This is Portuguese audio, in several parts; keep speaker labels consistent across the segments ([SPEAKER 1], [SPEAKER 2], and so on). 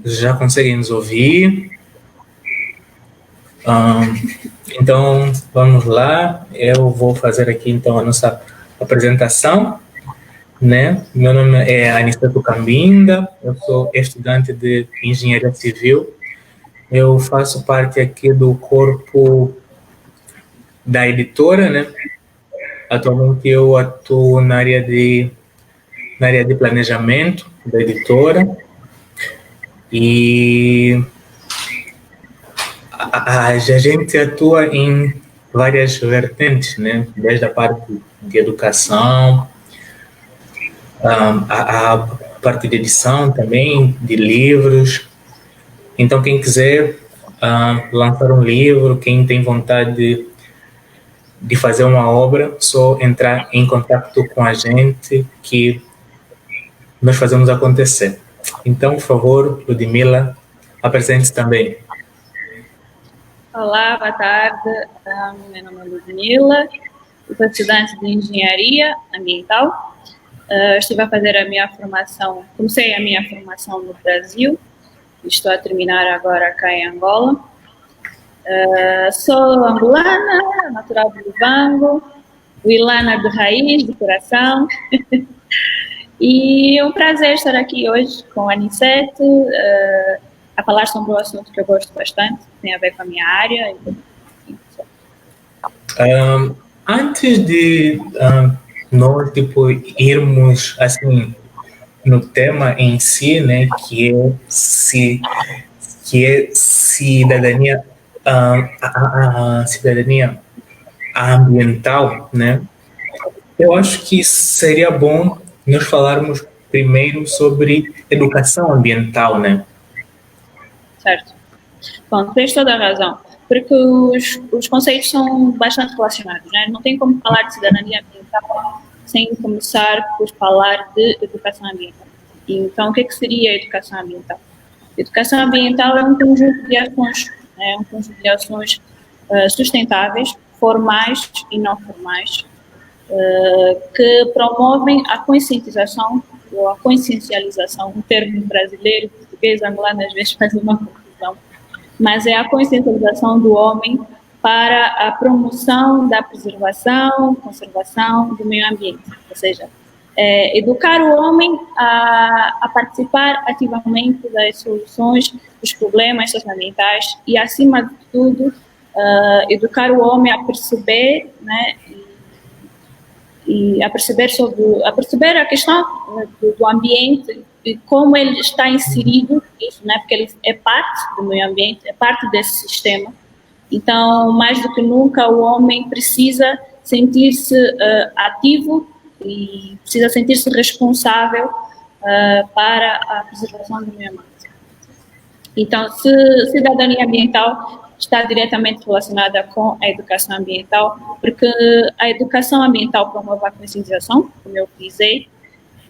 [SPEAKER 1] Já conseguem nos ouvir? Então, vamos lá. Eu vou fazer aqui, então, a nossa apresentação, né? Meu nome é Aniceto Cambinda, eu sou estudante de Engenharia Civil. Eu faço parte aqui do corpo da editora, né? Atualmente eu atuo na área de planejamento da editora e a gente atua em várias vertentes, né? Desde a parte de educação, a parte de edição também, de livros. Então, quem quiser lançar um livro, quem tem vontade de fazer uma obra, só entrar em contato com a gente que nós fazemos acontecer. Então, por favor, Ludmila, apresente-se também.
[SPEAKER 2] Olá, boa tarde. Meu nome é Ludmila, sou estudante de Engenharia Ambiental. Estive a fazer a minha formação, comecei a minha formação no Brasil, estou a terminar agora cá em Angola. Sou angolana, natural de Lubango, wilana de raiz, de coração. E é um prazer estar aqui hoje com a Aniceto, a falar sobre um assunto que eu gosto bastante, que tem a ver com a minha área.
[SPEAKER 1] Antes de nós irmos assim no tema em si, né, que é cidadania, a cidadania ambiental, né? Eu acho que seria bom nós falarmos primeiro sobre educação ambiental, né?
[SPEAKER 2] Certo. Bom, tens toda a razão, porque os conceitos são bastante relacionados, né? Não tem como falar de cidadania ambiental sem começar por falar de educação ambiental. Então, o que seria a educação ambiental? A educação ambiental é um conjunto de ações, né? Um conjunto de ações sustentáveis, formais e não formais, que promovem a conscientização ou a consciencialização, um termo brasileiro, português, angolano, às vezes faz uma confusão, mas é a consciencialização do homem para a promoção da preservação, conservação do meio ambiente, ou seja, educar o homem a participar ativamente das soluções dos problemas socioambientais e, acima de tudo, educar o homem a perceber, né, e a perceber a questão do ambiente e como ele está inserido nisso, né? Porque ele é parte do meio ambiente, é parte desse sistema. Então, mais do que nunca, o homem precisa sentir-se ativo e precisa sentir-se responsável para a preservação do meio ambiente. Então, cidadania ambiental está diretamente relacionada com a educação ambiental, porque a educação ambiental promove a conscientização, como eu dizei,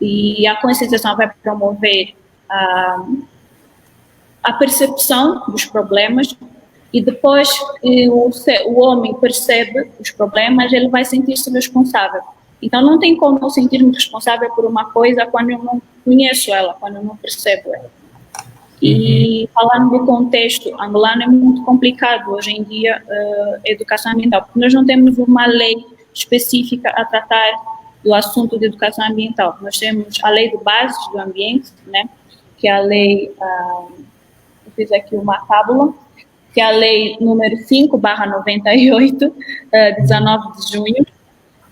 [SPEAKER 2] e a conscientização vai promover a percepção dos problemas, e depois que o homem percebe os problemas, ele vai sentir-se responsável. Então, não tem como eu sentir-me responsável por uma coisa quando eu não conheço ela, quando eu não percebo ela. E falando do contexto angolano, é muito complicado hoje em dia a educação ambiental, porque nós não temos uma lei específica a tratar do assunto de educação ambiental. Nós temos a lei de bases do ambiente, né, que é a lei, eu fiz aqui uma tábula, que é a lei número 5/98, de 19 de junho.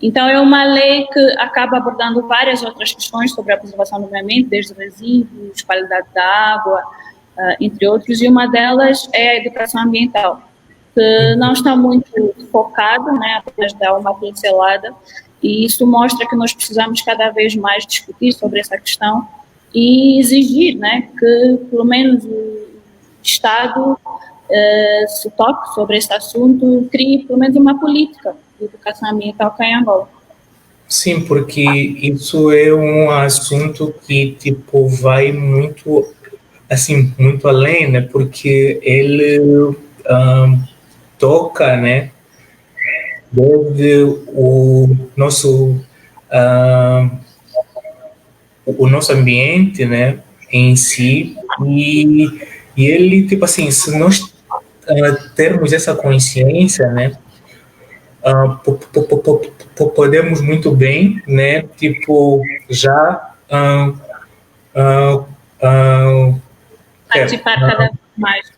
[SPEAKER 2] Então, é uma lei que acaba abordando várias outras questões sobre a preservação do meio ambiente, desde resíduos, qualidade da água, entre outros, e uma delas é a educação ambiental, que não está muito focado, né, apenas dar uma pincelada, e isso mostra que nós precisamos cada vez mais discutir sobre essa questão e exigir, né, que pelo menos o Estado se toque sobre esse assunto, crie pelo menos uma política de educação ambiental cá em Angola.
[SPEAKER 1] Sim, porque isso é um assunto que vai muito assim, muito além, né? Porque ele toca, né? Desde o nosso ambiente, né? Em si, E, e ele, tipo assim, se nós termos essa consciência, né, podemos muito bem, né, tipo, já
[SPEAKER 2] Participar cada vez mais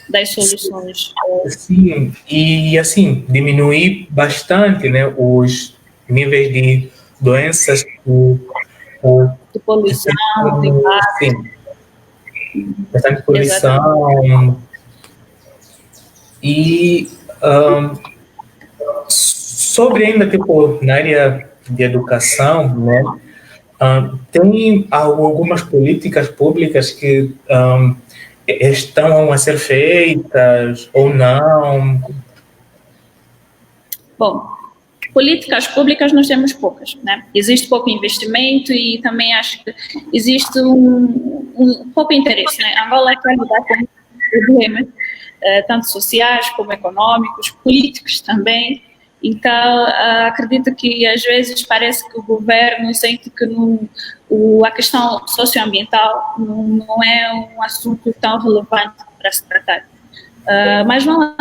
[SPEAKER 2] das soluções.
[SPEAKER 1] sim, e assim, diminuir bastante, né, os níveis de doenças
[SPEAKER 2] De poluição, de impacto.
[SPEAKER 1] sim, bastante
[SPEAKER 2] Exatamente.
[SPEAKER 1] poluição. E sobre ainda, tipo, na área de educação, né, tem algumas políticas públicas que estão a ser feitas ou não?
[SPEAKER 2] Bom, políticas públicas nós temos poucas, né? Existe pouco investimento e também acho que existe um pouco interesse, né? Angola está a lidar com problemas, tanto sociais como econômicos, políticos também. Então, acredito que às vezes parece que o governo sente que a questão socioambiental não é um assunto tão relevante para se tratar. Mas não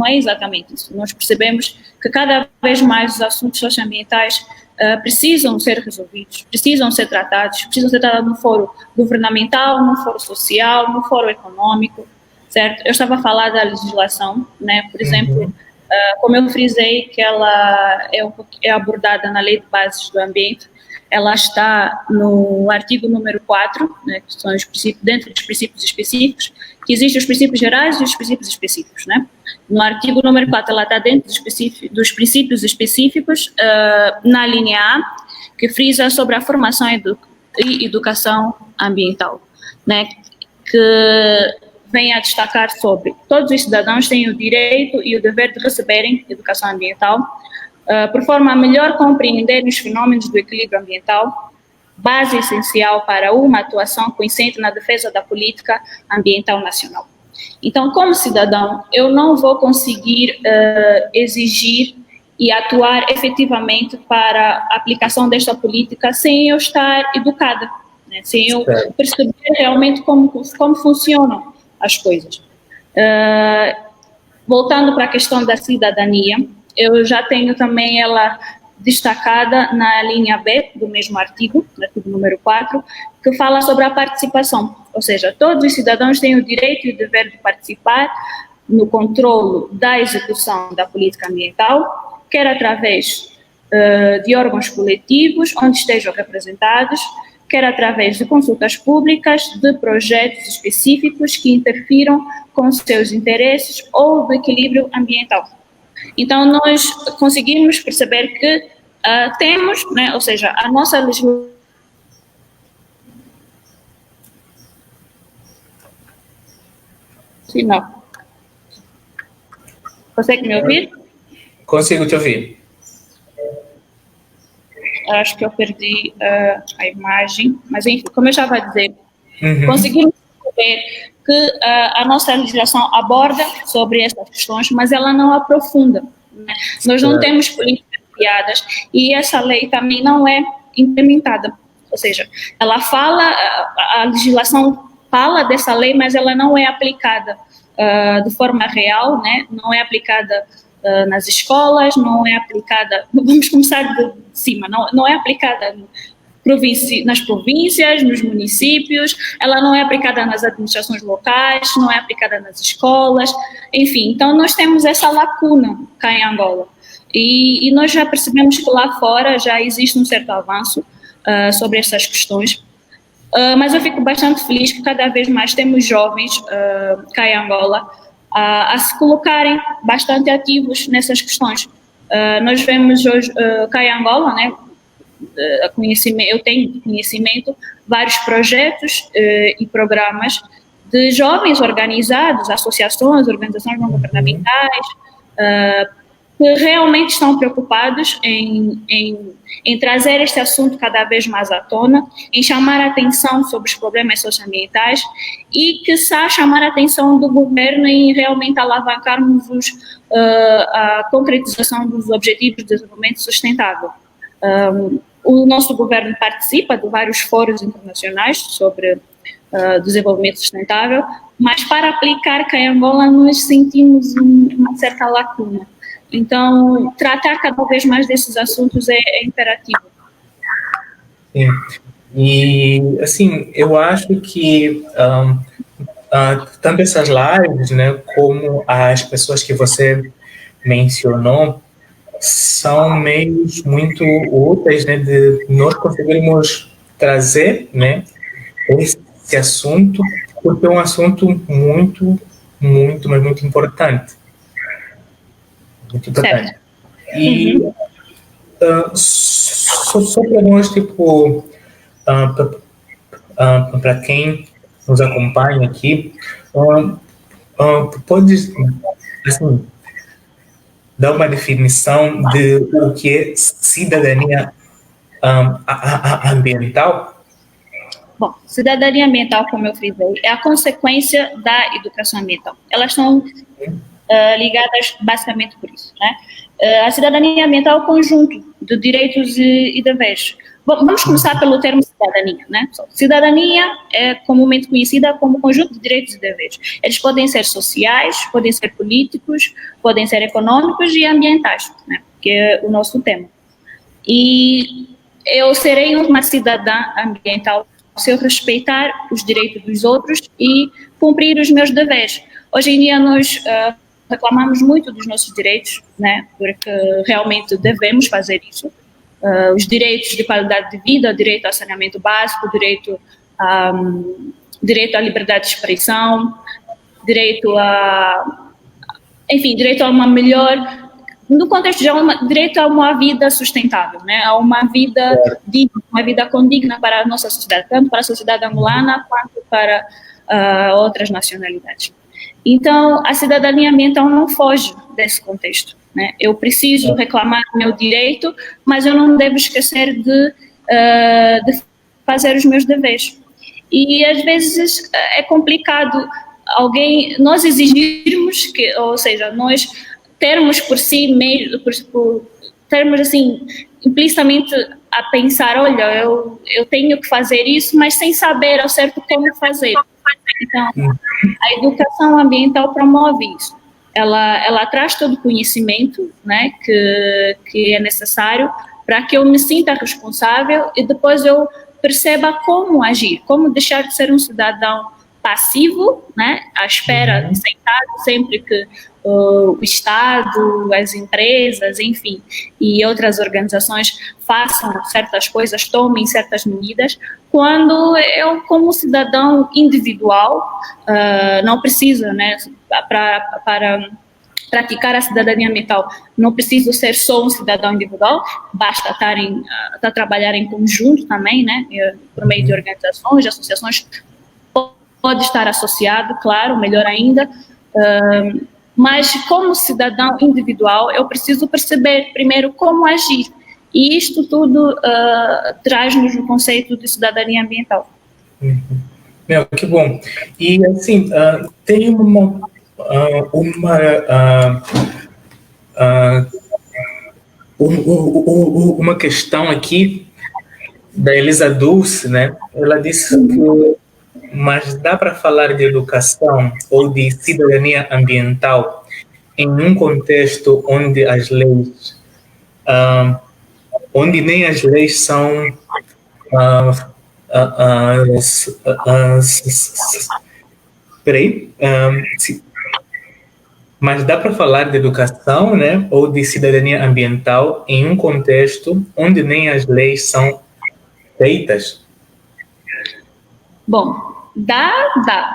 [SPEAKER 2] é exatamente isso. Nós percebemos que cada vez mais os assuntos socioambientais precisam ser resolvidos, precisam ser tratados no foro governamental, no foro social, no foro econômico, certo? Eu estava a falar da legislação, né? Por exemplo, como eu frisei que ela é abordada na Lei de Bases do Ambiente, ela está no artigo número 4, né, que são os princípios, dentro dos princípios específicos, que existem os princípios gerais e os princípios específicos, né? No artigo número 4, ela está dentro dos princípios específicos, na linha A, que frisa sobre a formação e educação ambiental, né? Que vem a destacar sobre todos os cidadãos têm o direito e o dever de receberem educação ambiental, por forma a melhor compreender os fenômenos do equilíbrio ambiental, base essencial para uma atuação consciente na defesa da política ambiental nacional. Então, como cidadão, eu não vou conseguir exigir e atuar efetivamente para a aplicação desta política sem eu estar educada, né? Sem eu perceber realmente como funcionam as coisas. Voltando para a questão da cidadania, eu já tenho também ela destacada na linha B do mesmo artigo número 4, que fala sobre a participação, ou seja, todos os cidadãos têm o direito e o dever de participar no controlo da execução da política ambiental, quer através de órgãos coletivos onde estejam representados, quer através de consultas públicas, de projetos específicos que interfiram com seus interesses ou do equilíbrio ambiental. Então, nós conseguimos perceber que temos, né, ou seja, a nossa legislação. Sim, não. Consegue me ouvir?
[SPEAKER 1] Consigo te ouvir.
[SPEAKER 2] Acho que eu perdi a imagem, mas enfim, como eu estava a dizer, conseguimos perceber que a nossa legislação aborda sobre essas questões, mas ela não aprofunda, né? Nós não temos políticas criadas e essa lei também não é implementada, ou seja, ela fala, a legislação fala dessa lei, mas ela não é aplicada de forma real, né? Não é aplicada nas escolas, não é aplicada, vamos começar de cima, não é aplicada nas províncias, nos municípios, ela não é aplicada nas administrações locais, não é aplicada nas escolas, enfim, então nós temos essa lacuna cá em Angola. E nós já percebemos que lá fora já existe um certo avanço sobre essas questões, mas eu fico bastante feliz que cada vez mais temos jovens cá em Angola a se colocarem bastante ativos nessas questões. Nós vemos hoje cá em Angola, né, eu tenho conhecimento, vários projetos e programas de jovens organizados, associações, organizações não governamentais, que realmente estão preocupados em trazer este assunto cada vez mais à tona, em chamar a atenção sobre os problemas socioambientais e que está a chamar a atenção do governo em realmente alavancarmos a concretização dos Objetivos de Desenvolvimento Sustentável. O nosso governo participa de vários fóruns internacionais sobre desenvolvimento sustentável, mas para aplicar cá em Angola nós sentimos uma certa lacuna. Então, tratar cada vez mais desses assuntos é imperativo.
[SPEAKER 1] Sim. E, assim, eu acho que tanto essas lives, né, como as pessoas que você mencionou, são meios muito úteis, né, de nós conseguirmos trazer, né, esse assunto, porque é um assunto muito, muito, mas muito importante. Muito importante.
[SPEAKER 2] Certo.
[SPEAKER 1] E só para nós, tipo, para quem nos acompanha aqui, pode, assim, dar uma definição de o que é cidadania ambiental?
[SPEAKER 2] Bom, cidadania ambiental, como eu frisei, é a consequência da educação ambiental. Elas estão ligadas basicamente por isso, né? A cidadania ambiental é o conjunto de direitos e deveres. Bom, vamos começar pelo termo cidadania, né? Cidadania é comumente conhecida como conjunto de direitos e deveres. Eles podem ser sociais, podem ser políticos, podem ser econômicos e ambientais, né? Que é o nosso tema. E eu serei uma cidadã ambiental se eu respeitar os direitos dos outros e cumprir os meus deveres. Hoje em dia nós reclamamos muito dos nossos direitos, né? Porque realmente devemos fazer isso. Os direitos de qualidade de vida, direito ao saneamento básico, direito à liberdade de expressão, direito a uma melhor, no contexto geral, direito a uma vida sustentável, né? A uma vida digna, uma vida condigna para a nossa sociedade, tanto para a sociedade angolana quanto para outras nacionalidades. Então, a cidadania ambiental não foge desse contexto, né? Eu preciso reclamar do meu direito, mas eu não devo esquecer de fazer os meus deveres. E às vezes é complicado nós exigirmos ou seja, nós termos por si mesmo, termos assim implicitamente a pensar, olha, eu tenho que fazer isso, mas sem saber ao certo como fazer. Então, a educação ambiental promove isso. Ela traz todo o conhecimento, né, que é necessário para que eu me sinta responsável e depois eu perceba como agir, como deixar de ser um cidadão passivo, né, à espera, sentado sempre que o Estado, as empresas, enfim, e outras organizações façam certas coisas, tomem certas medidas, quando eu, como cidadão individual, não preciso, né, para praticar a cidadania ambiental, não preciso ser só um cidadão individual, basta estar a trabalhar em conjunto também, né, por meio de organizações, de associações, pode estar associado, claro, melhor ainda, mas como cidadão individual eu preciso perceber primeiro como agir, e isto tudo traz-nos o conceito de cidadania ambiental.
[SPEAKER 1] Meu, que bom. E assim, tem uma questão aqui da Elisa Dulce, né? Ela disse que mas dá para falar de educação ou de cidadania ambiental em um contexto onde as leis, onde nem as leis são mas dá para falar de educação, né, ou de cidadania ambiental em um contexto onde nem as leis são feitas?
[SPEAKER 2] Bom, dá.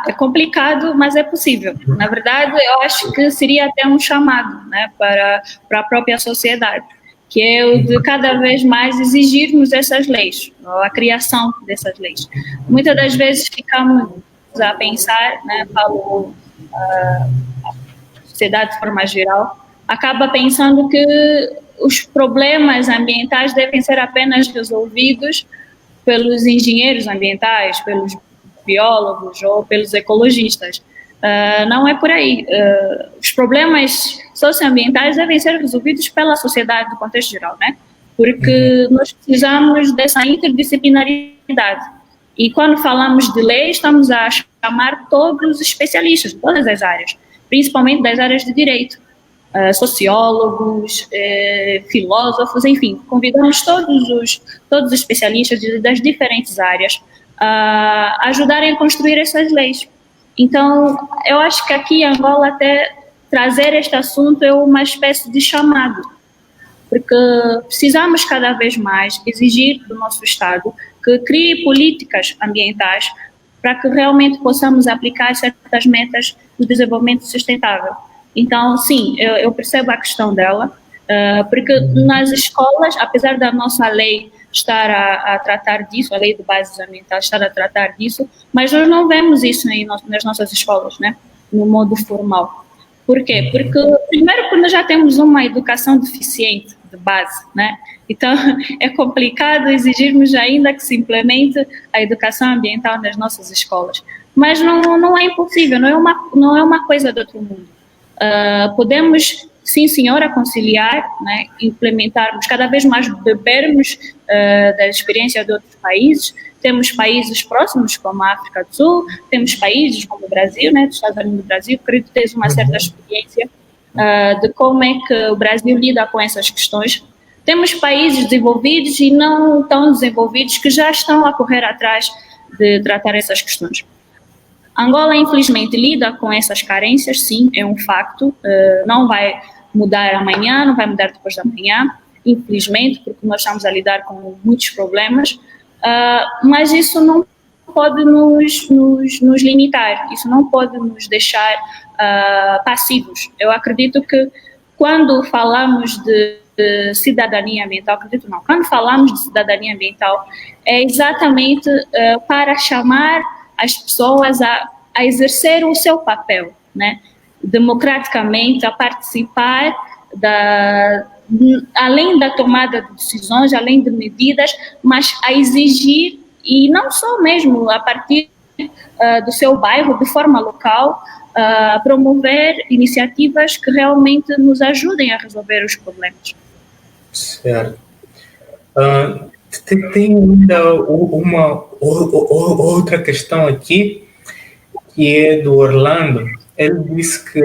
[SPEAKER 2] É complicado, mas é possível. Na verdade, eu acho que seria até um chamado, né, para a própria sociedade, que é o de cada vez mais exigirmos essas leis, a criação dessas leis. Muitas das vezes ficamos a pensar, né, falo a sociedade de forma geral, acaba pensando que os problemas ambientais devem ser apenas resolvidos pelos engenheiros ambientais, pelos biólogos ou pelos ecologistas. Não é por aí. Os problemas socioambientais devem ser resolvidos pela sociedade no contexto geral, né? Porque nós precisamos dessa interdisciplinaridade. E quando falamos de lei, estamos a chamar todos os especialistas de todas as áreas, principalmente das áreas de direito, sociólogos, filósofos, enfim, convidamos todos os especialistas das diferentes áreas a ajudarem a construir essas leis. Então, eu acho que aqui em Angola até trazer este assunto é uma espécie de chamado, porque precisamos cada vez mais exigir do nosso Estado que crie políticas ambientais para que realmente possamos aplicar certas metas do desenvolvimento sustentável. Então, sim, eu percebo a questão dela, porque nas escolas, apesar da nossa lei estar a tratar disso, a lei de bases ambientais estar a tratar disso, mas nós não vemos isso nas nossas escolas, né, no modo formal. Por quê? Porque, primeiro, porque nós já temos uma educação deficiente de base, né? Então, é complicado exigirmos ainda que se implemente a educação ambiental nas nossas escolas. Mas não é impossível, não é uma coisa do outro mundo. Podemos, sim senhora, conciliar, né, implementarmos, cada vez mais bebermos da experiência de outros países. Temos países próximos, como a África do Sul, temos países como o Brasil, né, dos Estados Unidos do Brasil, creio que tens uma certa experiência de como é que o Brasil lida com essas questões. Temos países desenvolvidos e não tão desenvolvidos que já estão a correr atrás de tratar essas questões. Angola, infelizmente, lida com essas carências, sim, é um facto, não vai mudar amanhã, não vai mudar depois da manhã, infelizmente, porque nós estamos a lidar com muitos problemas, mas isso não pode nos limitar, isso não pode nos deixar passivos. Eu acredito que quando falamos de cidadania ambiental, quando falamos de cidadania ambiental, é exatamente para chamar as pessoas a exercer o seu papel, né, democraticamente, a participar além da tomada de decisões, além de medidas, mas a exigir, e não só mesmo a partir do seu bairro, de forma local, promover iniciativas que realmente nos ajudem a resolver os problemas.
[SPEAKER 1] Certo. Tem ainda uma outra questão aqui, que é do Orlando. Ele disse que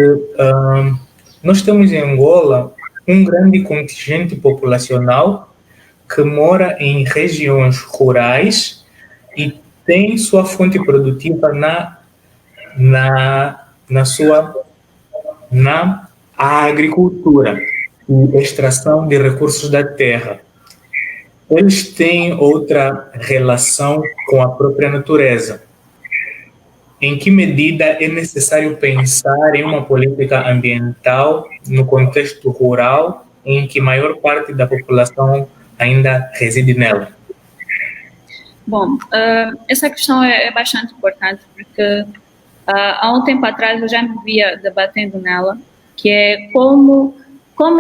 [SPEAKER 1] nós temos em Angola um grande contingente populacional que mora em regiões rurais e tem sua fonte produtiva na agricultura e extração de recursos da terra. Eles têm outra relação com a própria natureza. Em que medida é necessário pensar em uma política ambiental no contexto rural, em que a maior parte da população ainda reside nela?
[SPEAKER 2] Bom, essa questão é bastante importante, porque há um tempo atrás eu já me via debatendo nela, que é como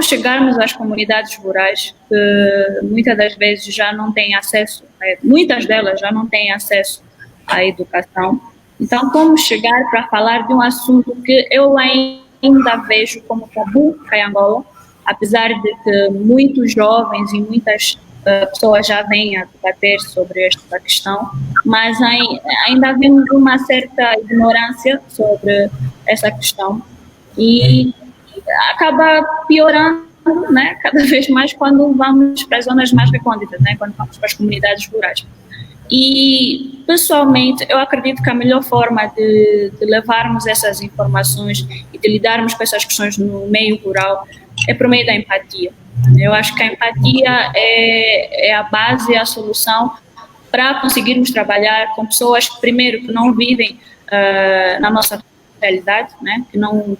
[SPEAKER 2] chegarmos às comunidades rurais, que muitas das vezes já não têm acesso, muitas delas já não têm acesso à educação. Então, como chegar para falar de um assunto que eu ainda vejo como tabu em Angola, apesar de que muitos jovens e muitas pessoas já vêm a debater sobre esta questão, mas ainda vemos uma certa ignorância sobre essa questão e acaba piorando, né, cada vez mais quando vamos para as zonas mais recônditas, né, quando vamos para as comunidades rurais. E, pessoalmente, eu acredito que a melhor forma de levarmos essas informações e de lidarmos com essas questões no meio rural é por meio da empatia. Eu acho que a empatia é a base, é a solução para conseguirmos trabalhar com pessoas, primeiro, que não vivem na nossa realidade, né? que não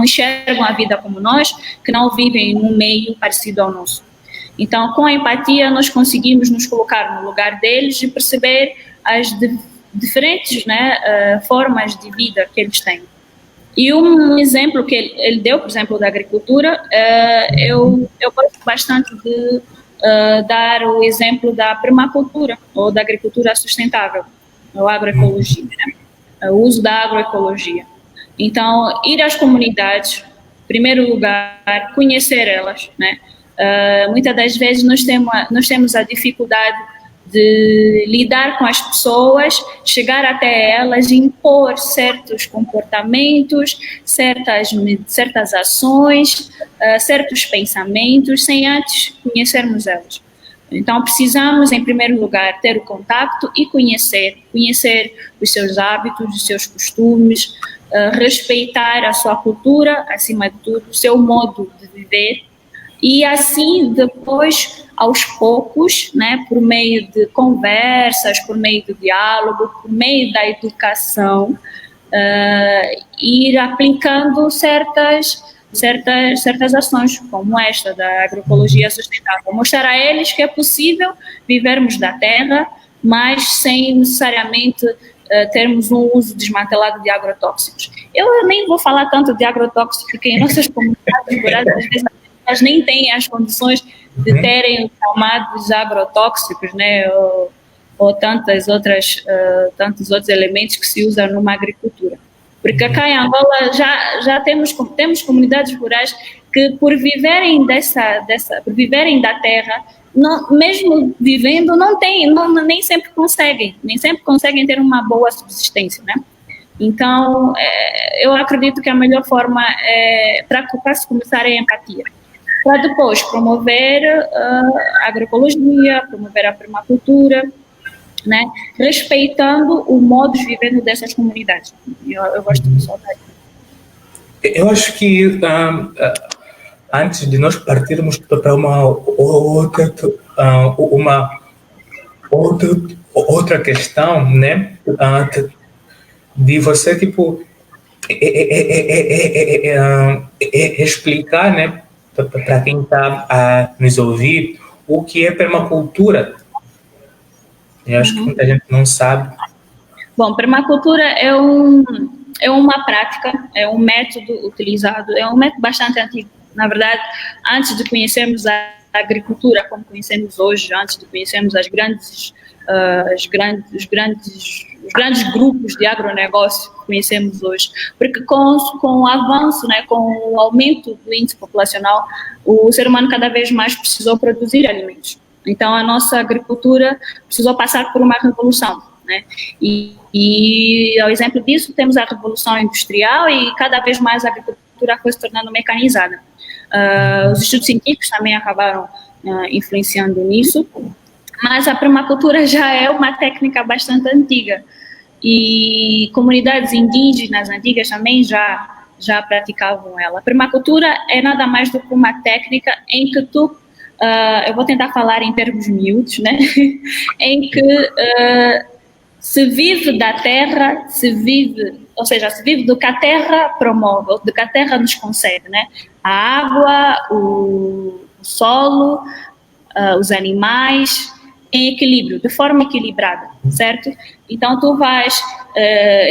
[SPEAKER 2] enxergam a vida como nós, que não vivem num meio parecido ao nosso. Então, com a empatia, nós conseguimos nos colocar no lugar deles e perceber as diferentes, né, formas de vida que eles têm. E um exemplo que ele deu, por exemplo, da agricultura, eu gosto bastante de dar o exemplo da permacultura, ou da agricultura sustentável, ou agroecologia, né? O uso da agroecologia. Então, ir às comunidades, em primeiro lugar, conhecer elas, né? Muitas das vezes nós temos a dificuldade de lidar com as pessoas, chegar até elas e impor certos comportamentos, certas ações, certos pensamentos, sem antes conhecermos elas. Então, precisamos, em primeiro lugar, ter o contacto e conhecer os seus hábitos, os seus costumes, respeitar a sua cultura, acima de tudo, o seu modo de viver, e assim, depois, aos poucos, né, por meio de conversas, por meio do diálogo, por meio da educação, ir aplicando certas ações, como esta da agroecologia sustentável. Mostrar a eles que é possível vivermos da terra, mas sem necessariamente termos um uso desmantelado de agrotóxicos. Eu nem vou falar tanto de agrotóxicos, porque em nossas comunidades rurais, às vezes, elas nem têm as condições de terem os chamados agrotóxicos, né, ou tantos outros elementos que se usam numa agricultura. Porque cá em Angola já temos comunidades rurais que, por viverem por viverem da terra, não, mesmo vivendo, nem sempre conseguem ter uma boa subsistência, né? Então, eu acredito que a melhor forma é para se começar é a empatia, para depois promover a agroecologia, promover a permacultura, né, respeitando o modo de viver dessas comunidades. Eu gosto de soltar isso.
[SPEAKER 1] Eu acho que antes de nós partirmos para uma outra questão, né, de você tipo explicar, né, para quem está a nos ouvir o que é permacultura. Eu acho que muita gente não sabe.
[SPEAKER 2] Bom, permacultura é uma prática, é um método utilizado, é um método bastante antigo. Na verdade, antes de conhecermos a agricultura como conhecemos hoje, antes de conhecermos os grandes grupos de agronegócio que conhecemos hoje, porque com o avanço, né, com o aumento do índice populacional, o ser humano cada vez mais precisou produzir alimentos. Então, a nossa agricultura precisou passar por uma revolução, né? E ao exemplo disso, temos a revolução industrial e cada vez mais a agricultura foi se tornando mecanizada. Os estudos científicos também acabaram influenciando nisso, mas a permacultura já é uma técnica bastante antiga e comunidades indígenas antigas também já praticavam ela. A permacultura é nada mais do que uma técnica em que eu vou tentar falar em termos miúdos, né? Em que se vive da terra, se vive do que a terra promove, do que a terra nos concede, né? A água, o solo, os animais, em equilíbrio, de forma equilibrada, certo? Então tu vais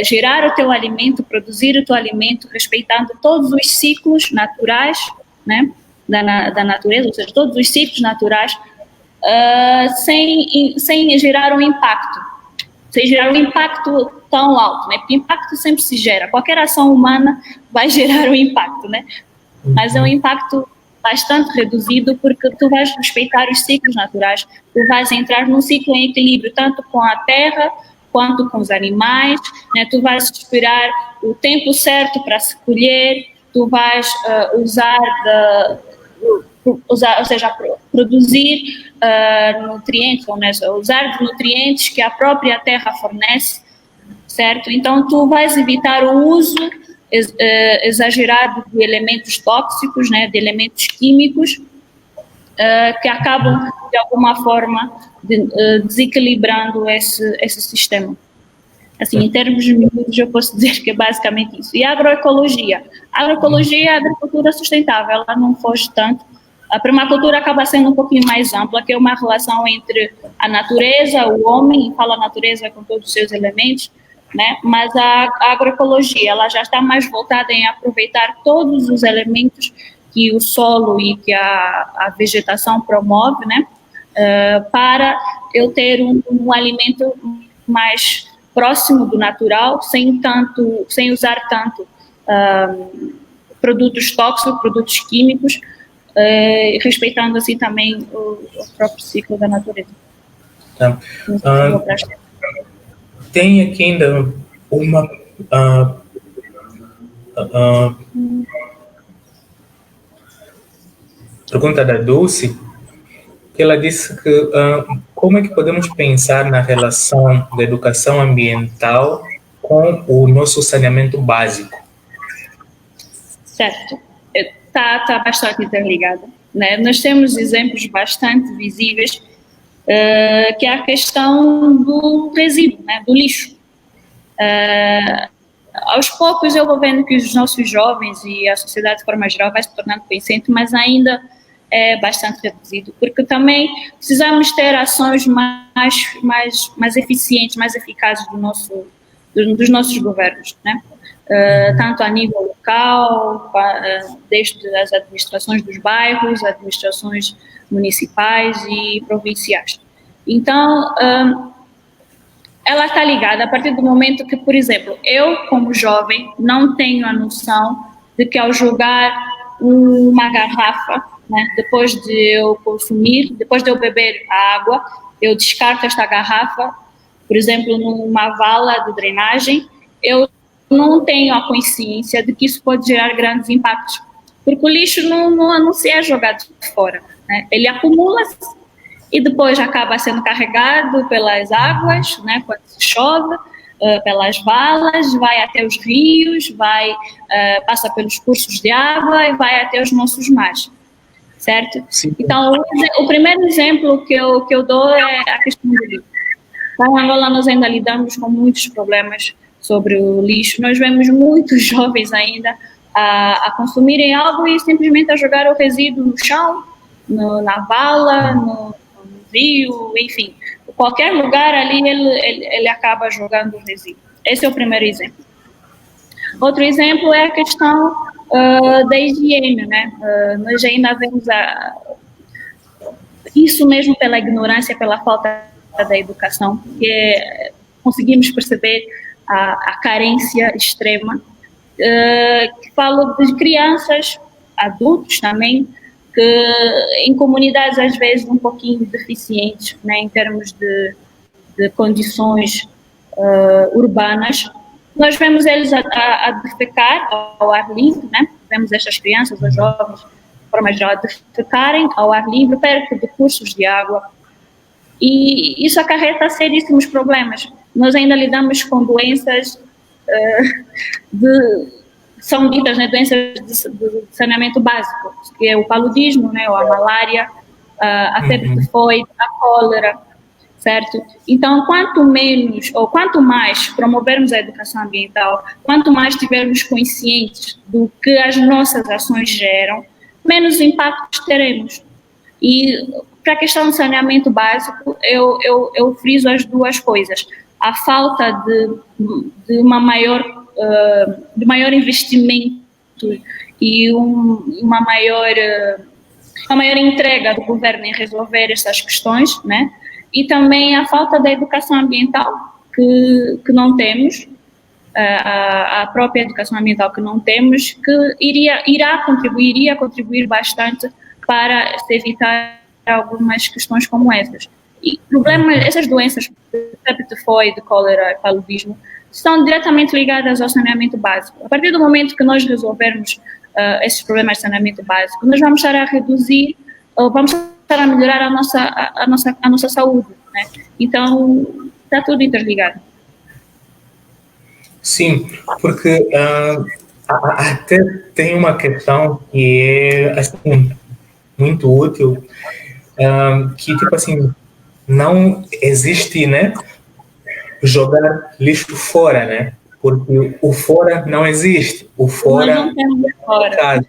[SPEAKER 2] gerar o teu alimento, produzir o teu alimento, respeitando todos os ciclos naturais, né? Da natureza, ou seja, todos os ciclos naturais, sem gerar um impacto tão alto, né? Porque impacto sempre se gera, qualquer ação humana vai gerar um impacto, né? Mas é um impacto bastante reduzido porque tu vais respeitar os ciclos naturais, tu vais entrar num ciclo em equilíbrio, tanto com a terra quanto com os animais, né? Tu vais esperar o tempo certo para se colher, tu vais produzir nutrientes, usar de nutrientes que a própria terra fornece, certo? Então tu vais evitar o uso exagerado de elementos tóxicos, né, de elementos químicos que acabam de alguma forma desequilibrando esse sistema. Assim, em termos miúdos, eu posso dizer que é basicamente isso. E a agroecologia? A agroecologia é a agricultura sustentável, ela não foge tanto. A permacultura acaba sendo um pouquinho mais ampla, que é uma relação entre a natureza, o homem, fala a natureza com todos os seus elementos, né? Mas a agroecologia, ela já está mais voltada em aproveitar todos os elementos que o solo e que a vegetação promove, né? Para eu ter um alimento mais próximo do natural, sem usar tanto produtos tóxicos, produtos químicos, respeitando assim também o próprio ciclo da natureza.
[SPEAKER 1] Tá. Tem aqui ainda uma pergunta da Dulce, que ela disse que como é que podemos pensar na relação da educação ambiental com o nosso saneamento básico?
[SPEAKER 2] Certo. Está bastante interligada, né? Nós temos exemplos bastante visíveis, que é a questão do resíduo, né? Do lixo. Aos poucos eu vou vendo que os nossos jovens e a sociedade de forma geral vai se tornando consciente, mas ainda é bastante reduzido, porque também precisamos ter ações mais eficientes, mais eficazes dos nossos governos, né? Tanto a nível local, desde as administrações dos bairros, administrações municipais e provinciais. Então, ela está ligada a partir do momento que, por exemplo, eu, como jovem, não tenho a noção de que ao jogar uma garrafa, né, depois de eu consumir, depois de eu beber a água, eu descarto esta garrafa, por exemplo, numa vala de drenagem, eu não tenho a consciência de que isso pode gerar grandes impactos, porque o lixo não se é jogado fora, né? Ele acumula-se e depois acaba sendo carregado pelas águas, né, quando se chove, pelas valas, vai até os rios, passa pelos cursos de água e vai até os nossos mares, certo?
[SPEAKER 1] Sim.
[SPEAKER 2] Então, o primeiro exemplo que eu dou é a questão do lixo. Então, em Angola nós ainda lidamos com muitos problemas sobre o lixo. Nós vemos muitos jovens ainda a consumirem algo e simplesmente a jogar o resíduo no chão, na vala, no rio, enfim. Qualquer lugar ali ele acaba jogando o resíduo. Esse é o primeiro exemplo. Outro exemplo é a questão da higiene, né? Nós ainda vemos isso mesmo pela ignorância, pela falta da educação, porque conseguimos perceber a carência extrema, que falo de crianças, adultos também, que em comunidades às vezes um pouquinho deficientes, né, em termos de condições urbanas, nós vemos eles a defecar ao ar livre, né? Vemos estas crianças, os jovens, de forma geral, a defecarem ao ar livre perto de cursos de água, e isso acarreta seríssimos problemas. Nós ainda lidamos com doenças são ditas, né, doenças de saneamento básico, que é o paludismo, né, ou a malária, a febre tifoide, a cólera, certo? Então, quanto menos ou quanto mais promovermos a educação ambiental, quanto mais tivermos conscientes do que as nossas ações geram, menos impactos teremos. E para a questão do saneamento básico, eu friso as duas coisas. A falta de maior investimento e uma maior entrega do governo em resolver essas questões, né? E também a falta da educação ambiental que não temos, a própria educação ambiental que não temos, que iria contribuir bastante para se evitar algumas questões como essas. E essas doenças, febre tifoide, cólera, paludismo, estão diretamente ligadas ao saneamento básico. A partir do momento que nós resolvermos esses problemas de saneamento básico, nós vamos estar a reduzir, vamos estar a melhorar a nossa saúde, né? Então, está tudo interligado.
[SPEAKER 1] Sim, porque até tem uma questão que é assim, muito útil, que tipo assim, não existe, né, jogar lixo fora, né? Porque o fora não existe. O fora
[SPEAKER 2] nós não temos fora.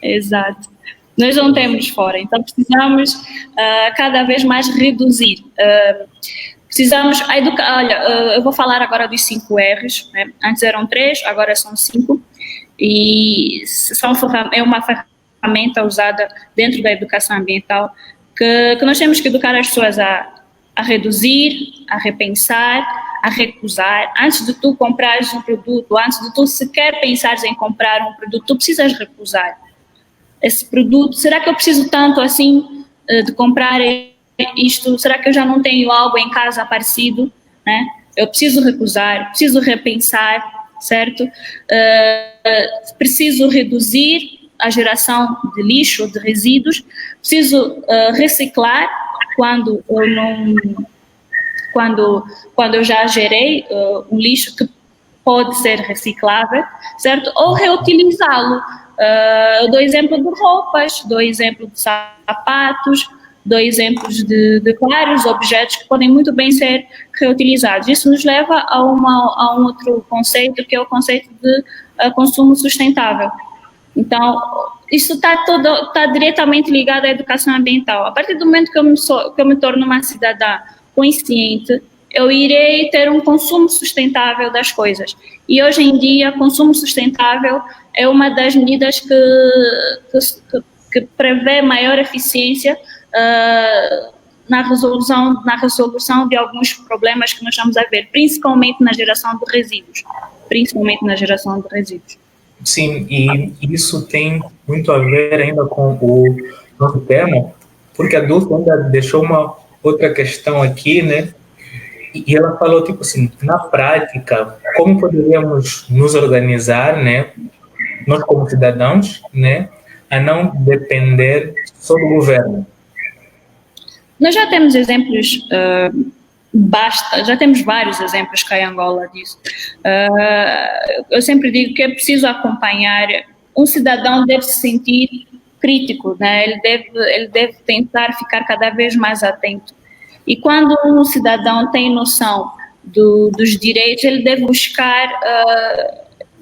[SPEAKER 2] Exato. Nós não temos fora, então precisamos cada vez mais reduzir. Precisamos educar. Olha, eu vou falar agora dos 5 R's, né? Antes eram 3, agora são 5, e é uma ferramenta usada dentro da educação ambiental que nós temos que educar as pessoas a reduzir, a repensar, a recusar. Antes de tu comprares um produto, antes de tu sequer pensares em comprar um produto, tu precisas recusar esse produto. Será que eu preciso tanto assim de comprar isto, será que eu já não tenho algo em casa parecido, né? Eu preciso recusar, preciso repensar, certo? Preciso reduzir a geração de lixo, de resíduos, preciso reciclar quando eu não, quando eu já gerei um lixo que pode ser reciclável, certo? Ou reutilizá-lo. Eu dou exemplo de roupas, dou exemplo de sapatos, dou exemplos de vários objetos que podem muito bem ser reutilizados. Isso nos leva a um outro conceito, que é o conceito de consumo sustentável. Então, isso está diretamente ligado à educação ambiental. A partir do momento que eu me torno uma cidadã consciente, eu irei ter um consumo sustentável das coisas. E hoje em dia, consumo sustentável é uma das medidas que prevê maior eficiência na resolução de alguns problemas que nós estamos a ver, principalmente na geração de resíduos.
[SPEAKER 1] Sim, e isso tem muito a ver ainda com o nosso tema, porque a Dulce ainda deixou uma outra questão aqui, né? E ela falou, tipo assim, na prática, como poderíamos nos organizar, né? Nós como cidadãos, né? A não depender só do governo.
[SPEAKER 2] Nós já temos exemplos, já temos vários exemplos cá em Angola disso. Eu sempre digo que é preciso acompanhar, um cidadão deve se sentir crítico, né? Ele deve tentar ficar cada vez mais atento. E quando um cidadão tem noção dos direitos, ele deve buscar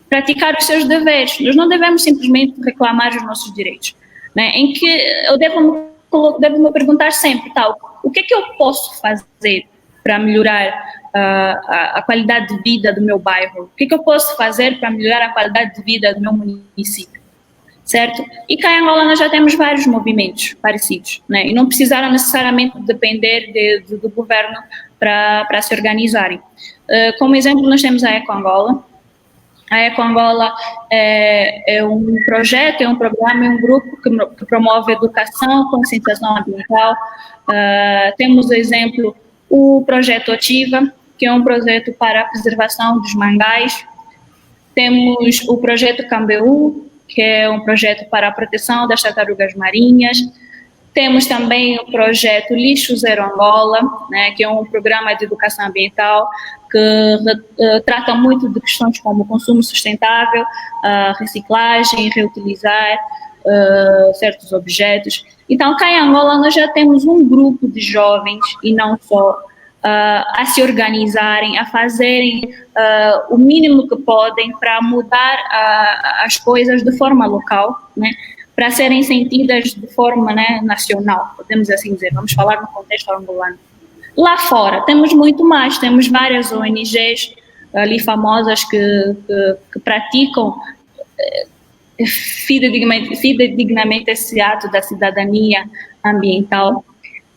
[SPEAKER 2] praticar os seus deveres. Nós não devemos simplesmente reclamar os nossos direitos, né? Em que eu devo me perguntar sempre, o que é que eu posso fazer para melhorar a qualidade de vida do meu bairro? O que é que eu posso fazer para melhorar a qualidade de vida do meu município? Certo? E cá em Angola nós já temos vários movimentos parecidos, né? E não precisaram necessariamente depender do governo para se organizarem. Como exemplo, nós temos a Eco Angola. A Eco Angola é um projeto, é um programa, é um grupo que promove educação, conscientização ambiental. Temos, por exemplo, o projeto Ativa, que é um projeto para a preservação dos mangais. Temos o projeto Cambeu, que é um projeto para a proteção das tartarugas marinhas. Temos também o projeto Lixo Zero Angola, né, que é um programa de educação ambiental que trata muito de questões como consumo sustentável, reciclagem, reutilizar certos objetos. Então, cá em Angola nós já temos um grupo de jovens, e não só, a se organizarem, a fazerem o mínimo que podem para mudar as coisas de forma local, né, para serem sentidas de forma, né, nacional, podemos assim dizer, vamos falar no contexto angolano. Lá fora temos muito mais, temos várias ONGs ali famosas que praticam fidedignamente esse ato da cidadania ambiental.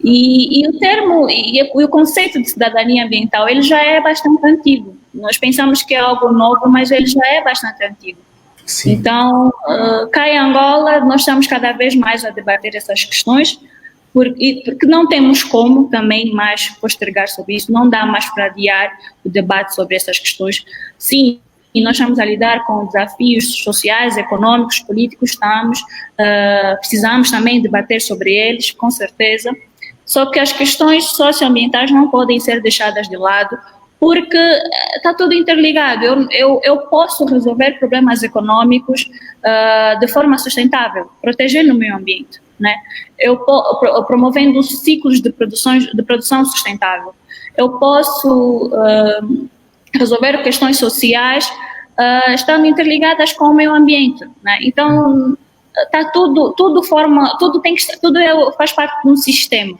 [SPEAKER 2] E o termo e o conceito de cidadania ambiental, ele já é bastante antigo. Nós pensamos que é algo novo, mas ele já é bastante antigo. Sim. Então, cá em Angola, nós estamos cada vez mais a debater essas questões, porque não temos como também mais postergar sobre isso, não dá mais para adiar o debate sobre essas questões. Sim, e nós estamos a lidar com desafios sociais, econômicos, políticos, precisamos também debater sobre eles, com certeza. Só que as questões socioambientais não podem ser deixadas de lado, porque está tudo interligado. Eu posso resolver problemas econômicos de forma sustentável, protegendo o meio ambiente, né? Promovendo ciclos de produção sustentável. Eu posso resolver questões sociais estando interligadas com o meio ambiente, né? Então tá tudo faz parte de um sistema.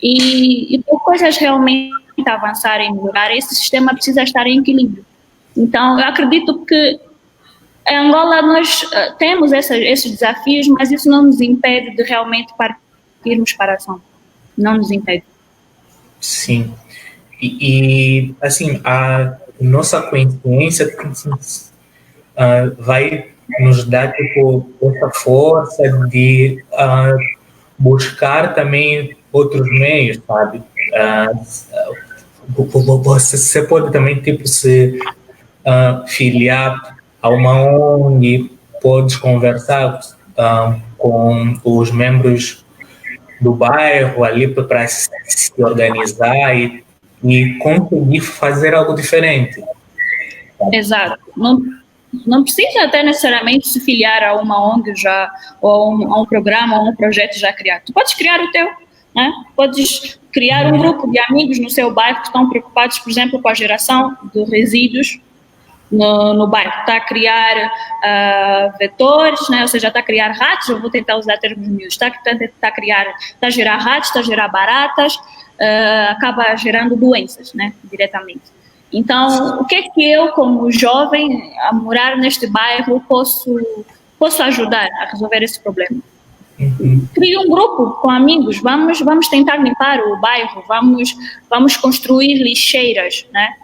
[SPEAKER 2] E para coisas realmente avançarem e melhorar, esse sistema precisa estar em equilíbrio. Então, eu acredito que em Angola nós temos esses desafios, mas isso não nos impede de realmente partirmos para a ação. Não nos impede.
[SPEAKER 1] Sim. E assim, a nossa consciência vai nos dar, tipo, essa força de buscar também outros meios, sabe? Você pode também, tipo, se filiar a uma ONG, pode conversar com os membros do bairro ali para se organizar e conseguir fazer algo diferente.
[SPEAKER 2] Exato. Não precisa até necessariamente se filiar a uma ONG já, ou a um programa, ou um projeto já criado. Tu podes criar o teu, né? Podes criar um grupo de amigos no seu bairro que estão preocupados, por exemplo, com a geração de resíduos no bairro. Está a criar vetores, né? Ou seja, está a criar ratos, eu vou tentar usar termos miúdos, está a gerar ratos, está a gerar baratas, acaba gerando doenças, né? Diretamente. Então, o que é que eu, como jovem, a morar neste bairro, posso ajudar a resolver esse problema? Crie um grupo com amigos, vamos tentar limpar o bairro, vamos construir lixeiras, né?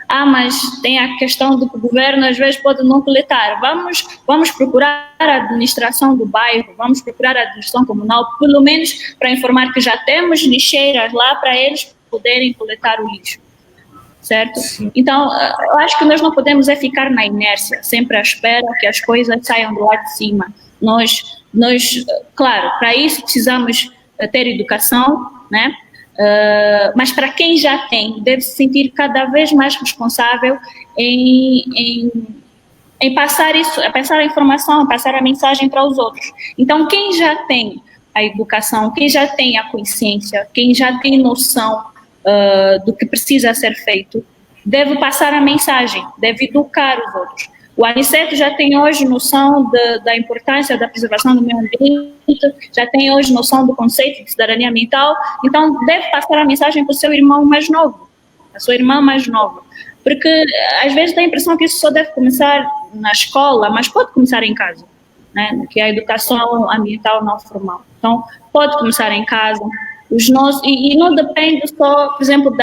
[SPEAKER 2] Mas tem a questão do que o governo às vezes pode não coletar. Vamos procurar a administração do bairro, vamos procurar a administração comunal, pelo menos para informar que já temos lixeiras lá para eles poderem coletar o lixo. Certo? Então, eu acho que nós não podemos ficar na inércia, sempre à espera que as coisas saiam do lado de cima. Nós, claro, para isso precisamos ter educação, né? Mas para quem já tem, deve se sentir cada vez mais responsável em passar isso, a passar a informação, a passar a mensagem para os outros. Então, quem já tem a educação, quem já tem a consciência, quem já tem noção do que precisa ser feito, deve passar a mensagem, deve educar os outros. O Aniceto já tem hoje noção da importância da preservação do meio ambiente, já tem hoje noção do conceito de cidadania ambiental, então deve passar a mensagem para o seu irmão mais novo, a sua irmã mais nova, porque às vezes dá a impressão que isso só deve começar na escola, mas pode começar em casa, né? Que é a educação ambiental não formal. Então, pode começar em casa. E não depende só, por exemplo,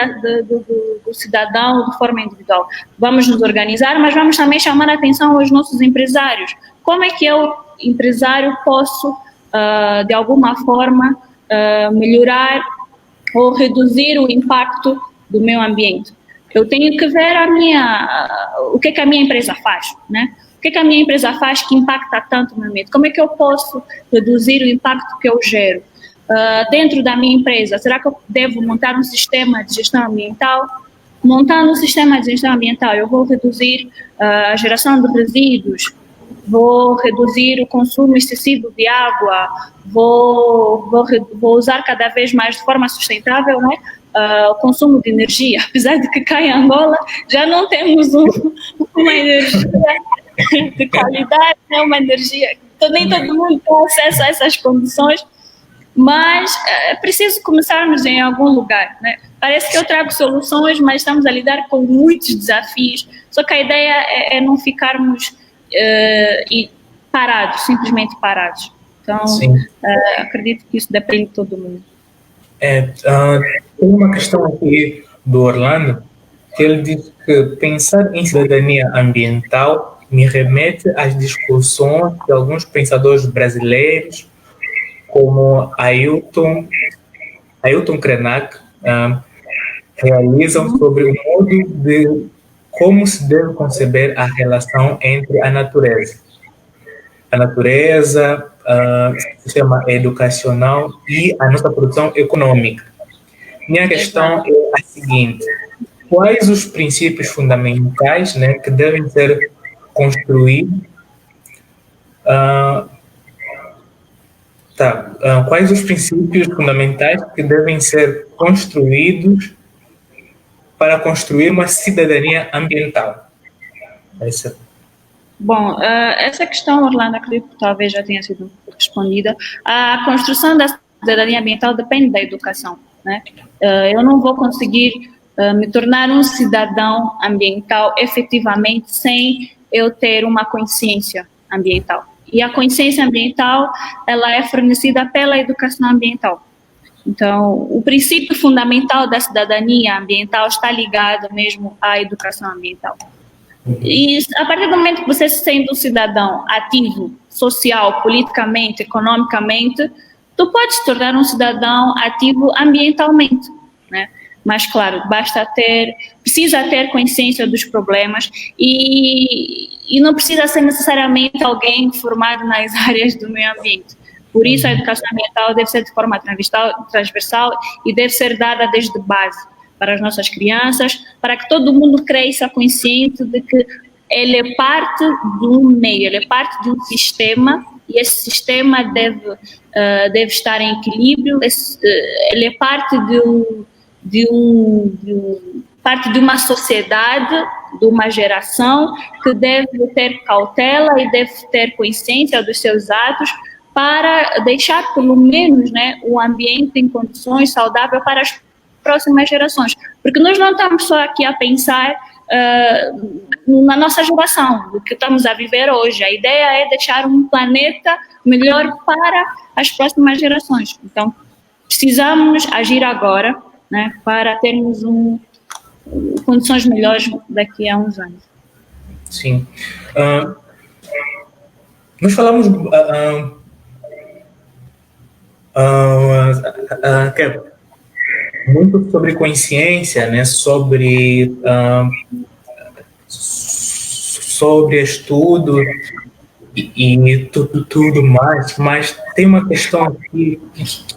[SPEAKER 2] do cidadão de forma individual. Vamos nos organizar, mas vamos também chamar a atenção aos nossos empresários. Como é que eu, empresário, posso, de alguma forma, melhorar ou reduzir o impacto do meio ambiente? Eu tenho que ver o que a minha empresa faz, né? O que a minha empresa faz que impacta tanto no meio ambiente? Como é que eu posso reduzir o impacto que eu gero? Dentro da minha empresa, será que eu devo montar um sistema de gestão ambiental? Montando um sistema de gestão ambiental, eu vou reduzir a geração de resíduos, vou reduzir o consumo excessivo de água, vou usar cada vez mais de forma sustentável, né? O consumo de energia. Apesar de que cá em Angola já não temos uma energia de qualidade, né? Uma energia, nem todo mundo tem acesso a essas condições. Mas é preciso começarmos em algum lugar, né? Parece que eu trago soluções, mas estamos a lidar com muitos desafios, só que a ideia é não ficarmos parados, simplesmente parados. Então, acredito que isso depende de todo mundo.
[SPEAKER 1] Tem uma questão aqui do Orlando, que ele diz que pensar em cidadania ambiental me remete às discussões de alguns pensadores brasileiros, como Ailton Krenak, realizam sobre o modo de como se deve conceber a relação entre a natureza, sistema educacional e a nossa produção econômica. Minha questão é a seguinte: quais os princípios fundamentais, né, que devem ser construídos? Quais os princípios fundamentais que devem ser construídos para construir uma cidadania ambiental?
[SPEAKER 2] Bom, essa questão, Orlando, acredito que talvez já tenha sido respondida. A construção da cidadania ambiental depende da educação, né? Eu não vou conseguir me tornar um cidadão ambiental efetivamente sem eu ter uma consciência ambiental. E a consciência ambiental, ela é fornecida pela educação ambiental. Então, o princípio fundamental da cidadania ambiental está ligado mesmo à educação ambiental. E a partir do momento que você se sente um cidadão ativo, social, politicamente, economicamente, tu podes te tornar um cidadão ativo ambientalmente, né? Mas, claro, precisa ter consciência dos problemas e não precisa ser necessariamente alguém formado nas áreas do meio ambiente. Por isso, a educação ambiental deve ser de forma transversal e deve ser dada desde base para as nossas crianças, para que todo mundo cresça consciente de que ele é parte de um meio, ele é parte de um sistema e esse sistema deve estar em equilíbrio, ele é parte parte de uma sociedade, de uma geração que deve ter cautela e deve ter consciência dos seus atos para deixar pelo menos, né, o ambiente em condições saudáveis para as próximas gerações. Porque nós não estamos só aqui a pensar na nossa geração, do que estamos a viver hoje. A ideia é deixar um planeta melhor para as próximas gerações. Então, precisamos agir agora, né, para termos condições melhores daqui a uns anos.
[SPEAKER 1] Sim. Nós falamos muito sobre consciência, né, sobre estudo e tudo mais, mas tem uma questão aqui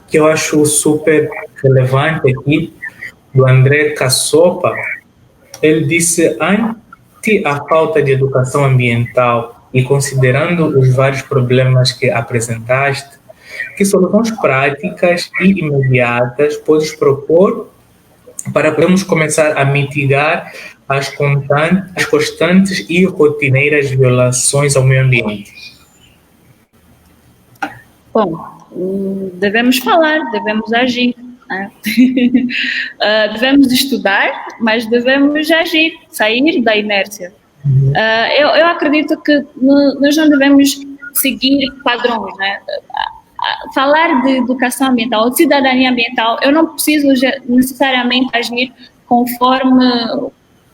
[SPEAKER 1] que eu acho super relevante aqui, do André Cassopa. Ele disse, ante a falta de educação ambiental e considerando os vários problemas que apresentaste, que soluções práticas e imediatas podes propor para podermos começar a mitigar as constantes e rotineiras violações ao meio ambiente?
[SPEAKER 2] Bom, devemos falar, devemos agir, né? Devemos estudar, mas devemos agir, sair da inércia. Eu acredito que nós não devemos seguir padrões, né? Falar de educação ambiental, de cidadania ambiental, eu não preciso necessariamente agir conforme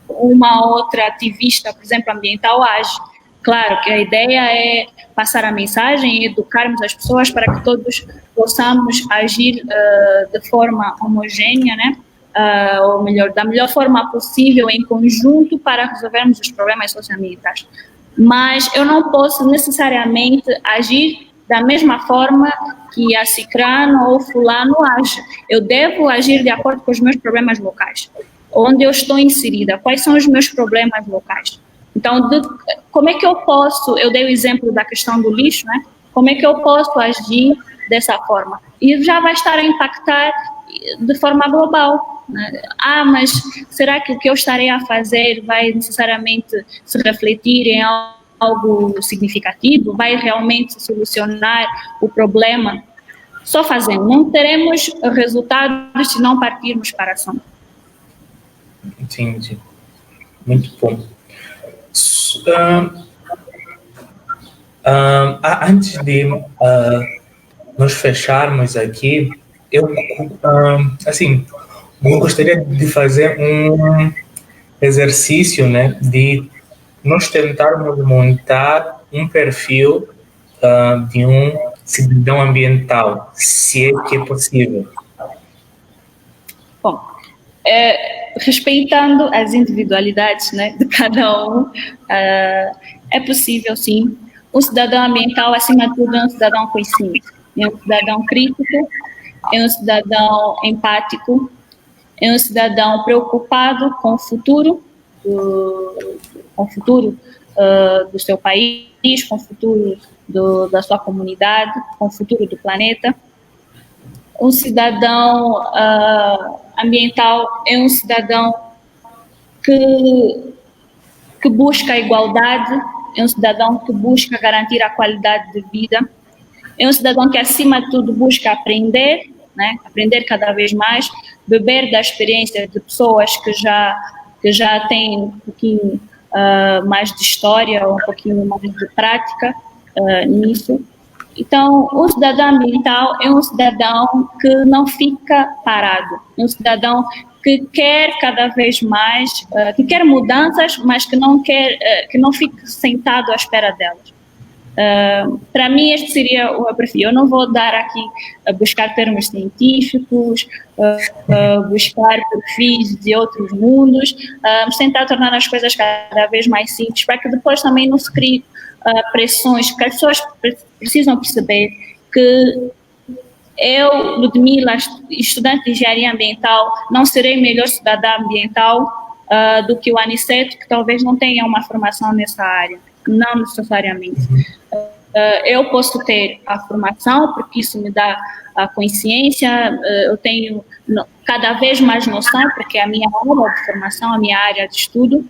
[SPEAKER 2] uma outra ativista, por exemplo, ambiental, age. Claro que a ideia é passar a mensagem e educarmos as pessoas para que todos possamos agir de forma homogênea, né? Ou melhor, da melhor forma possível, em conjunto, para resolvermos os problemas socioambientais. Mas eu não posso necessariamente agir da mesma forma que a cicrano ou fulano age. Eu devo agir de acordo com os meus problemas locais. Onde eu estou inserida, quais são os meus problemas locais. Então, como é que eu posso, eu dei o exemplo da questão do lixo, né? Como é que eu posso agir dessa forma? E já vai estar a impactar de forma global, né? Mas será que o que eu estarei a fazer vai necessariamente se refletir em algo significativo? Vai realmente solucionar o problema? Só fazendo. Não teremos resultados se não partirmos para a ação.
[SPEAKER 1] Entendi. Muito bom. Antes de nós fecharmos aqui, eu gostaria de fazer um exercício, né, de nós tentarmos montar um perfil de um cidadão ambiental, se é que é possível.
[SPEAKER 2] Bom, respeitando as individualidades, né, de cada um, é possível, sim. Um cidadão ambiental, acima de tudo, é um cidadão consciente, é um cidadão crítico, é um cidadão empático, é um cidadão preocupado com o futuro do seu país, com o futuro da sua comunidade, com o futuro do planeta. Um cidadão ambiental é um cidadão que busca a igualdade, é um cidadão que busca garantir a qualidade de vida, é um cidadão que, acima de tudo, busca aprender, né? Aprender cada vez mais, beber da experiência de pessoas que já têm um pouquinho mais de história, um pouquinho mais de prática nisso. Então, o cidadão ambiental é um cidadão que não fica parado, é um cidadão que quer cada vez mais, que quer mudanças, mas que não fique sentado à espera delas. Para mim, este seria o perfil. Eu não vou dar aqui a buscar termos científicos, buscar perfis de outros mundos, mas tentar tornar as coisas cada vez mais simples, para que depois também não se crie pressões, porque as pessoas precisam perceber que eu, Ludmila, estudante de engenharia ambiental, não serei melhor cidadã ambiental do que o Aniceto, que talvez não tenha uma formação nessa área, não necessariamente. Eu posso ter a formação, porque isso me dá a consciência, eu tenho cada vez mais noção, porque a minha área de formação, a minha área de estudo,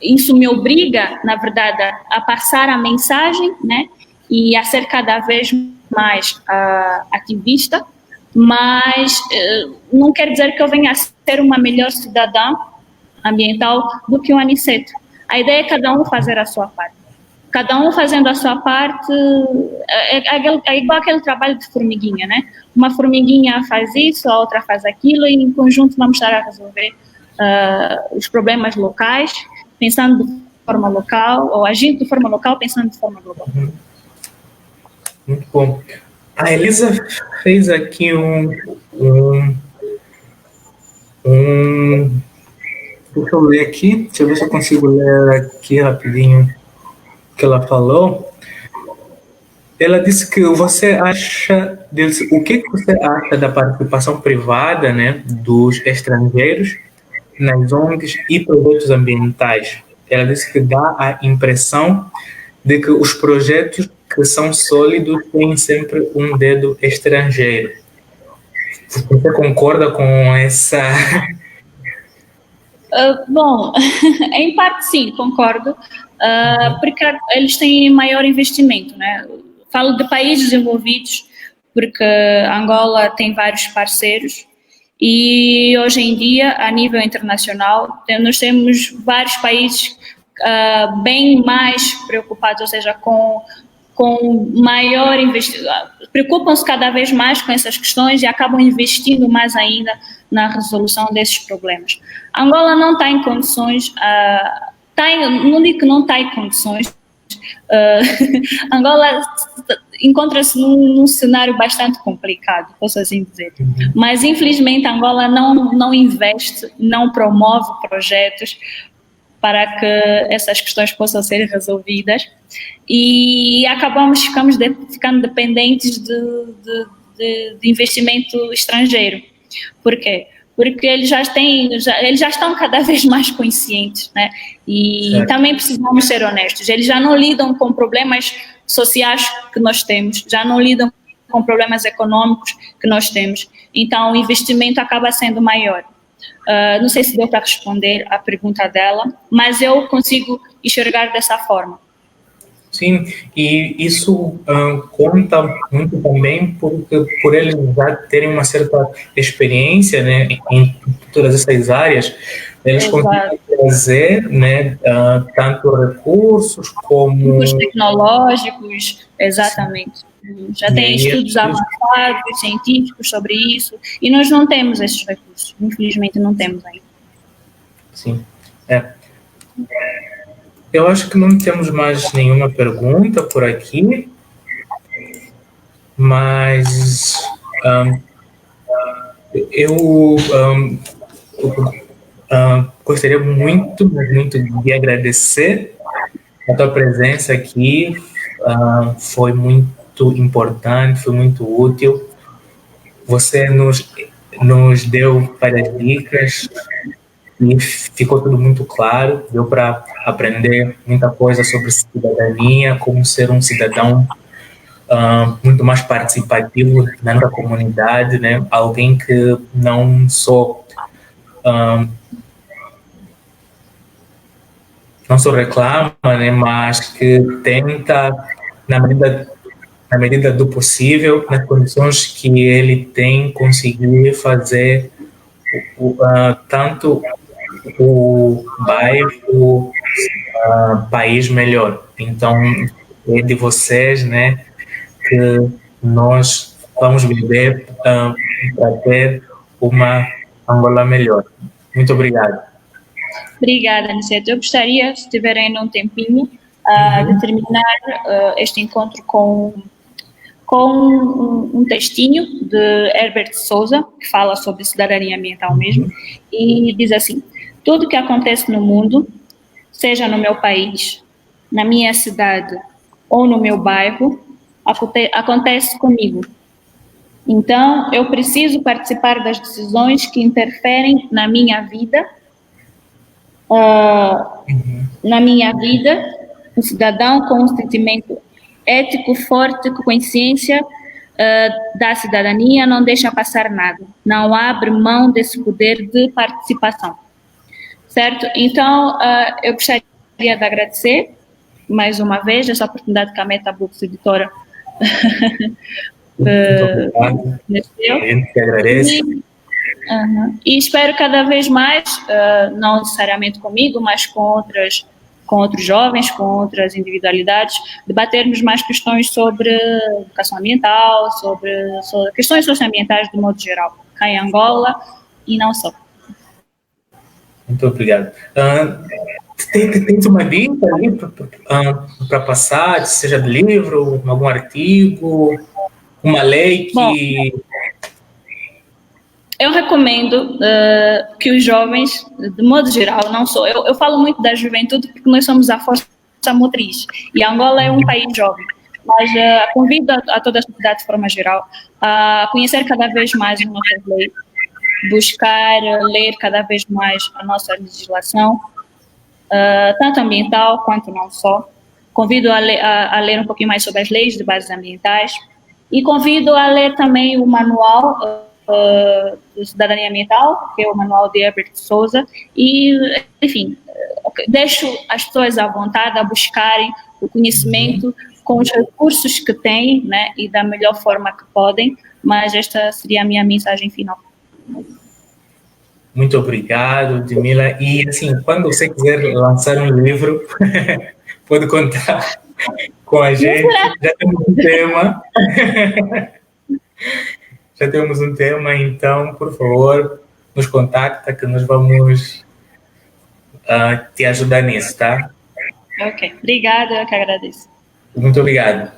[SPEAKER 2] isso me obriga, na verdade, a passar a mensagem, né, e a ser cada vez mais ativista, mas não quer dizer que eu venha a ser uma melhor cidadã ambiental do que o Aniceto. A ideia é cada um fazer a sua parte. Cada um fazendo a sua parte, é igual aquele trabalho de formiguinha, né? Uma formiguinha faz isso, a outra faz aquilo, e em conjunto vamos estar a resolver os problemas locais, pensando de forma local, ou agindo de forma local, pensando de forma global.
[SPEAKER 1] Muito bom. A Elisa fez aqui deixa eu ler aqui, deixa eu ver se eu consigo ler aqui rapidinho o que ela falou. Ela disse que você acha, o que você acha da participação privada, né, dos estrangeiros nas ONGs e projetos ambientais? Ela disse que dá a impressão de que os projetos que são sólidos têm sempre um dedo estrangeiro. Você concorda com essa...
[SPEAKER 2] Bom, em parte sim, concordo, porque eles têm maior investimento, né? Falo de países desenvolvidos, porque Angola tem vários parceiros e hoje em dia, a nível internacional, nós temos vários países bem mais preocupados, ou seja, com maior investimento, preocupam-se cada vez mais com essas questões e acabam investindo mais ainda na resolução desses problemas. Angola não está em condições, não digo que não está em condições, Angola encontra-se num cenário bastante complicado, posso assim dizer, mas infelizmente Angola não investe, não promove projetos para que essas questões possam ser resolvidas e ficamos ficando dependentes de investimento estrangeiro. Por quê? Porque eles já estão cada vez mais conscientes, né? E certo. Também precisamos ser honestos. Eles já não lidam com problemas sociais que nós temos, já não lidam com problemas econômicos que nós temos. Então, o investimento acaba sendo maior. Não sei se deu para responder a pergunta dela, mas eu consigo enxergar dessa forma.
[SPEAKER 1] Sim, e isso conta muito também por eles já terem uma certa experiência, né, em todas essas áreas, eles conseguem trazer, né, tanto recursos como...
[SPEAKER 2] Recursos tecnológicos, exatamente. Já tem estudos avançados, científicos sobre isso, e nós não temos esses recursos, infelizmente não temos ainda.
[SPEAKER 1] Sim, Eu acho que não temos mais nenhuma pergunta por aqui, mas eu gostaria muito de agradecer a tua presença aqui, foi muito importante, foi muito útil. Você nos deu várias dicas e ficou tudo muito claro, deu para aprender muita coisa sobre cidadania, como ser um cidadão muito mais participativo na nossa comunidade, né? Alguém que não só reclama, né? Mas que tenta, na medida do possível, nas condições que ele tem, conseguir fazer tanto o bairro, país melhor. Então, é de vocês, né, que nós vamos viver para ter uma Angola melhor. Muito obrigado.
[SPEAKER 2] Obrigada, Aniceto. Eu gostaria, se tiverem ainda um tempinho, de terminar este encontro com um textinho de Herbert Souza, que fala sobre cidadania ambiental mesmo, e diz assim: tudo que acontece no mundo, seja no meu país, na minha cidade ou no meu bairro, acontece comigo. Então, eu preciso participar das decisões que interferem na minha vida, um cidadão com um sentimento ético forte, com consciência da cidadania, não deixa passar nada, não abre mão desse poder de participação, certo? Então, eu gostaria de agradecer mais uma vez essa oportunidade que a Meta Books Editora
[SPEAKER 1] Muito obrigado. A gente que agradece.
[SPEAKER 2] E espero cada vez mais, não necessariamente comigo, mas com outros jovens, com outras individualidades, debatermos mais questões sobre educação ambiental, sobre questões socioambientais de modo geral, cá em Angola e não só.
[SPEAKER 1] Muito obrigado. Tem uma dica ali para passar, seja de livro, algum artigo, uma lei que...
[SPEAKER 2] Bom, eu recomendo que os jovens, de modo geral, não sou... Eu falo muito da juventude porque nós somos a força motriz e Angola é um país jovem, mas convido a toda a sociedade de forma geral a conhecer cada vez mais as nossas leis, buscar ler cada vez mais a nossa legislação, tanto ambiental quanto não só. Convido a ler um pouquinho mais sobre as leis de bases ambientais e convido a ler também o manual de cidadania ambiental, que é o manual de Herbert Souza, e, enfim, deixo as pessoas à vontade a buscarem o conhecimento com os recursos que têm, né, e da melhor forma que podem, mas esta seria a minha mensagem final.
[SPEAKER 1] Muito obrigado, Djamila. E, assim, quando você quiser lançar um livro, pode contar com a gente. Já temos um tema. Já temos um tema, então, por favor, nos contacta que nós vamos te ajudar nisso, tá?
[SPEAKER 2] Ok. Obrigada, eu que agradeço.
[SPEAKER 1] Muito obrigado.